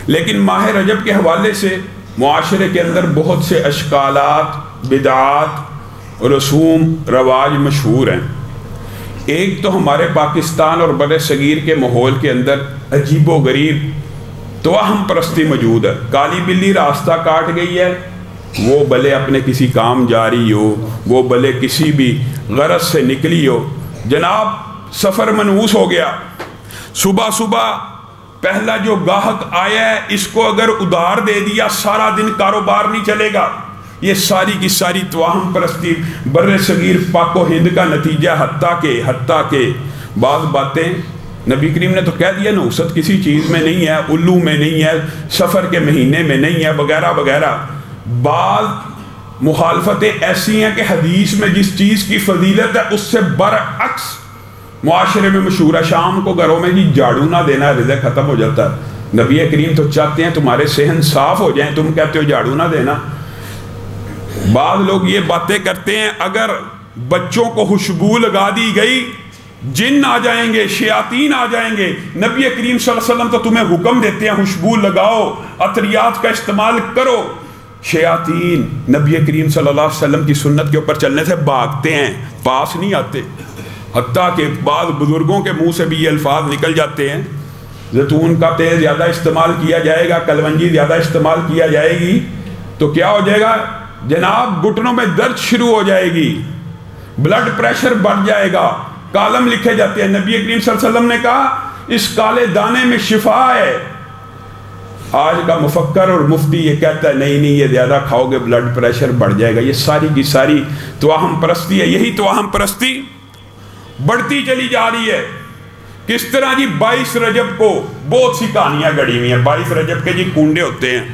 لیکن ماہ رجب کے حوالے سے معاشرے کے اندر بہت سے اشکالات، بدعات، رسوم، رواج مشہور ہیں۔ ایک تو ہمارے پاکستان اور بر صغیر کے ماحول کے اندر عجیب و غریب توہم پرستی موجود ہے۔ کالی بلی راستہ کاٹ گئی ہے، وہ بھلے اپنے کسی کام جاری ہو، وہ بھلے کسی بھی غرض سے نکلی ہو، جناب سفر منحوس ہو گیا، صبح صبح پہلا جو گاہک آیا ہے اس کو اگر ادھار دے دیا سارا دن کاروبار نہیں چلے گا۔ یہ ساری کی ساری توہم پرستی بر صغیر پاک و ہند کا نتیجہ، حتیٰ کہ بعض باتیں نبی کریم نے تو کہہ دیا نحوست کسی چیز میں نہیں ہے، الو میں نہیں ہے، سفر کے مہینے میں نہیں ہے، وغیرہ وغیرہ۔ بعض مخالفتیں ایسی ہیں کہ حدیث میں جس چیز کی فضیلت ہے اس سے برعکس معاشرے میں مشہور ہے۔ شام کو گھروں میں جی جھاڑو نہ دینا رزق ختم ہو جاتا ہے۔ نبی کریم تو چاہتے ہیں تمہارے صحن صاف ہو جائیں، تم کہتے ہو جھاڑو نہ دینا۔ بعض لوگ یہ باتیں کرتے ہیں اگر بچوں کو خوشبو لگا دی گئی جن آ جائیں گے، شیاطین آ جائیں گے۔ نبی کریم صلی اللہ علیہ وسلم تو تمہیں حکم دیتے ہیں خوشبو لگاؤ، عطریات کا استعمال کرو۔ شیاطین نبی کریم صلی اللہ علیہ وسلم کی سنت کے اوپر چلنے سے بھاگتے ہیں، پاس نہیں آتے۔ حتیٰ کہ بعض بزرگوں کے منہ سے بھی یہ الفاظ نکل جاتے ہیں زیتون کا تیل زیادہ استعمال کیا جائے گا، کلونجی زیادہ استعمال کیا جائے گی تو کیا ہو جائے گا جناب، گھٹنوں میں درد شروع ہو جائے گی، بلڈ پریشر بڑھ جائے گا۔ کالم لکھے جاتے ہیں، نبی کریم صلی اللہ علیہ وسلم نے کہا اس کالے دانے میں شفا ہے۔ آج کا مفکر اور مفتی یہ کہتا ہے نہیں یہ زیادہ کھاؤ گے بلڈ پریشر بڑھ جائے گا۔ یہ ساری کی ساری توہم پرستی ہے۔ یہی توہم پرستی بڑھتی چلی جا رہی ہے۔ کس طرح جی 22 رجب کو بہت سی کہانیاں گڑی ہوئی ہیں۔ 22 رجب کے جی کنڈے ہوتے ہیں،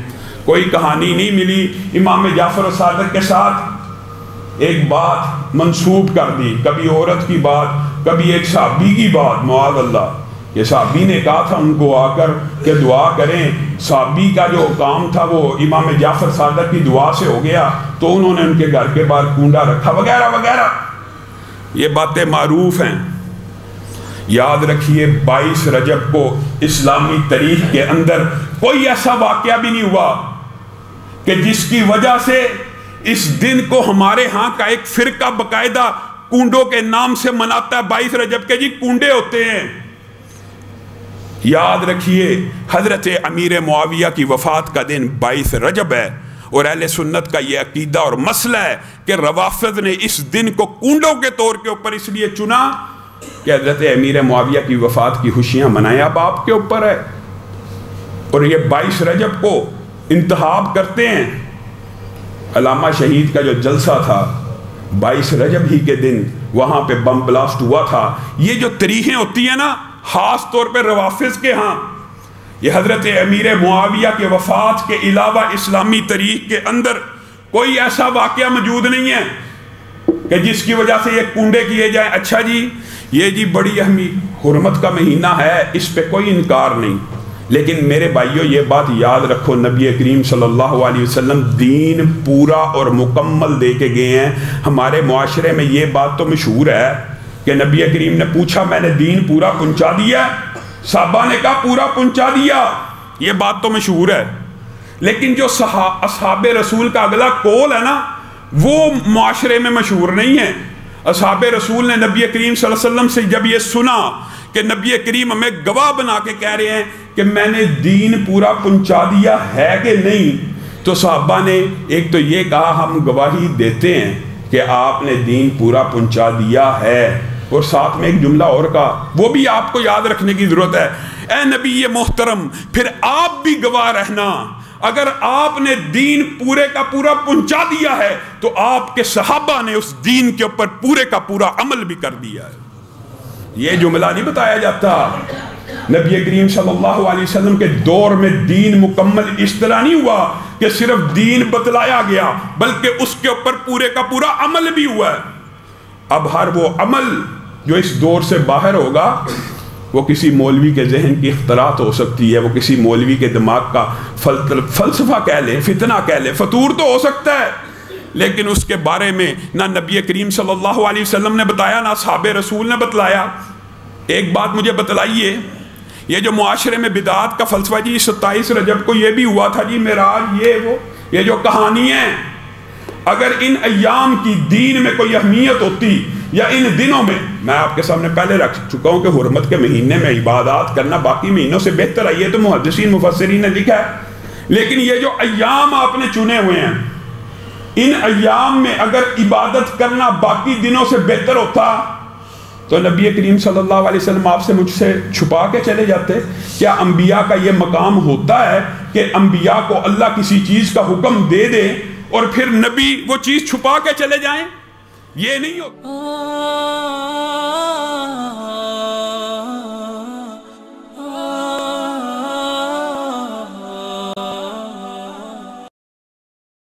کوئی کہانی نہیں ملی۔ امام جعفر صادق کے ساتھ ایک بات منسوب کر دی، کبھی عورت کی بات، کبھی ایک صحابی کی بات، معاذ اللہ کہ صحابی نے کہا تھا ان کو آ کر کہ دعا کریں۔ صحابی کا جو کام تھا وہ امام جعفر صادق کی دعا سے ہو گیا تو انہوں نے ان کے گھر کے باہر کنڈا رکھا، وغیرہ وغیرہ۔ یہ باتیں معروف ہیں۔ یاد رکھیے 22 رجب کو اسلامی تاریخ کے اندر کوئی ایسا واقعہ بھی نہیں ہوا کہ جس کی وجہ سے اس دن کو ہمارے ہاں کا ایک فرقہ باقاعدہ کنڈوں کے نام سے مناتا ہے۔ 22 رجب کے جی کنڈے ہوتے ہیں۔ یاد رکھیے حضرت امیر معاویہ کی وفات کا دن 22 رجب ہے، اور اہل سنت کا یہ عقیدہ اور مسئلہ ہے کہ روافض نے اس دن کو کنڈوں کے طور کے اوپر اس لیے چنا کہ حضرت امیر معاویہ کی وفات کی خوشیاں منائیں۔ اب آپ کے اوپر ہے، اور یہ 22 رجب کو انتخاب کرتے ہیں۔ علامہ شہید کا جو جلسہ تھا 22 رجب ہی کے دن وہاں پہ بم بلاسٹ ہوا تھا۔ یہ جو تاریخیں ہوتی ہیں نا خاص طور پہ روافض کے ہاں، یہ حضرت امیر معاویہ کے وفات کے علاوہ اسلامی تاریخ کے اندر کوئی ایسا واقعہ موجود نہیں ہے کہ جس کی وجہ سے یہ کنڈے کیے جائیں۔ اچھا جی یہ جی بڑی اہمیت حرمت کا مہینہ ہے، اس پہ کوئی انکار نہیں، لیکن میرے بھائیوں یہ بات یاد رکھو نبی کریم صلی اللہ علیہ وسلم دین پورا اور مکمل دے کے گئے ہیں۔ ہمارے معاشرے میں یہ بات تو مشہور ہے کہ نبی کریم نے پوچھا میں نے دین پورا پہنچا دیا؟ صحابہ نے کہا پورا پہنچا دیا۔ یہ بات تو مشہور ہے، لیکن جو اصحاب رسول کا اگلا قول ہے نا وہ معاشرے میں مشہور نہیں ہے۔ اصحاب رسول نے نبی کریم صلی اللہ علیہ وسلم سے جب یہ سنا کہ نبی کریم ہمیں گواہ بنا کے کہہ رہے ہیں کہ میں نے دین پورا پہنچا دیا ہے کہ نہیں، تو صحابہ نے ایک تو یہ کہا ہم گواہی دیتے ہیں کہ آپ نے دین پورا پہنچا دیا ہے، اور ساتھ میں ایک جملہ اور کہا وہ بھی آپ کو یاد رکھنے کی ضرورت ہے، اے نبی محترم پھر آپ بھی گواہ رہنا، اگر آپ نے دین پورے کا پورا پہنچا دیا ہے تو آپ کے صحابہ نے اس دین کے اوپر پورے کا پورا عمل بھی کر دیا ہے۔ یہ جملہ نہیں بتایا جاتا۔ نبی کریم صلی اللہ علیہ وسلم کے دور میں دین مکمل اس طرح نہیں ہوا کہ صرف دین بتلایا گیا، بلکہ اس کے اوپر پورے کا پورا عمل بھی ہوا ہے۔ اب ہر وہ عمل جو اس دور سے باہر ہوگا وہ کسی مولوی کے ذہن کی اختراعات ہو سکتی ہے، وہ کسی مولوی کے دماغ کا فلسفہ کہہ لیں، فتنہ کہہ لیں، فطور تو ہو سکتا ہے، لیکن اس کے بارے میں نہ نبی کریم صلی اللہ علیہ وسلم نے بتایا، نہ صحابہ رسول نے بتلایا۔ ایک بات مجھے بتلائیے، یہ جو معاشرے میں بدعات کا فلسفہ جی 27 رجب کو یہ بھی ہوا تھا جی معراج یہ جو کہانی ہے، اگر ان ایام کی دین میں کوئی اہمیت ہوتی یا ان دنوں میں آپ کے سامنے پہلے رکھ چکا ہوں کہ حرمت کے مہینے میں عبادات کرنا باقی مہینوں سے بہتر ہے، یہ تو محدثین مفسرین نے لکھا ہے، لیکن یہ جو ایام آپ نے چنے ہوئے ہیں، ان ایام میں اگر عبادت کرنا باقی دنوں سے بہتر ہوتا تو نبی کریم صلی اللہ علیہ وسلم آپ سے مجھ سے چھپا کے چلے جاتے؟ کیا انبیاء کا یہ مقام ہوتا ہے کہ انبیاء کو اللہ کسی چیز کا حکم دے دے اور پھر نبی وہ چیز چھپا کے چلے جائیں؟ یہ نہیں ہوتا۔